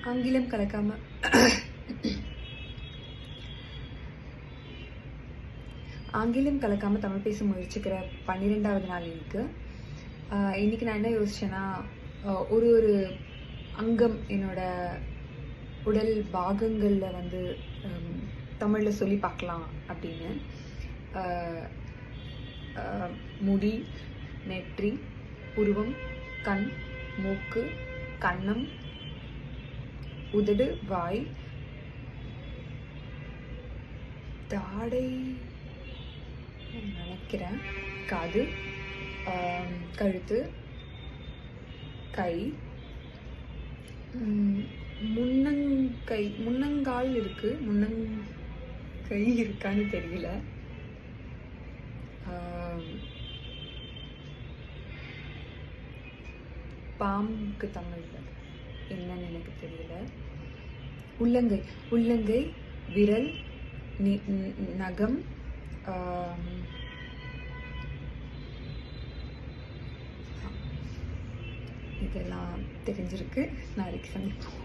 ஆங்கிலம் கலக்காம தமிழ் பேச முயற்சிக்கிற 12வது நாள் இன்னைக்கு நான் என்ன யோசிச்சேன்னா, ஒரு ஒரு அங்கம் என்னோட உடல் பாகங்களில் வந்து தமிழில் சொல்லி பார்க்கலாம் அப்படின்னு. முடி, நெற்றி, புருவம், கண், மூக்கு, கன்னம், உதடு, வாய், தாடை நினைக்கிறேன், காது, கழுத்து, கை, முன்னங்கால் இருக்கு, முன்னங்கை இருக்கான்னு தெரியல. பாம்புக்கு தமிழ் என்னன்னு எனக்கு தெரியல. உள்ளங்கை, விரல், நகம், இதெல்லாம் தெரிஞ்சிருக்கு. நாளைக்கு சந்திப்போம்.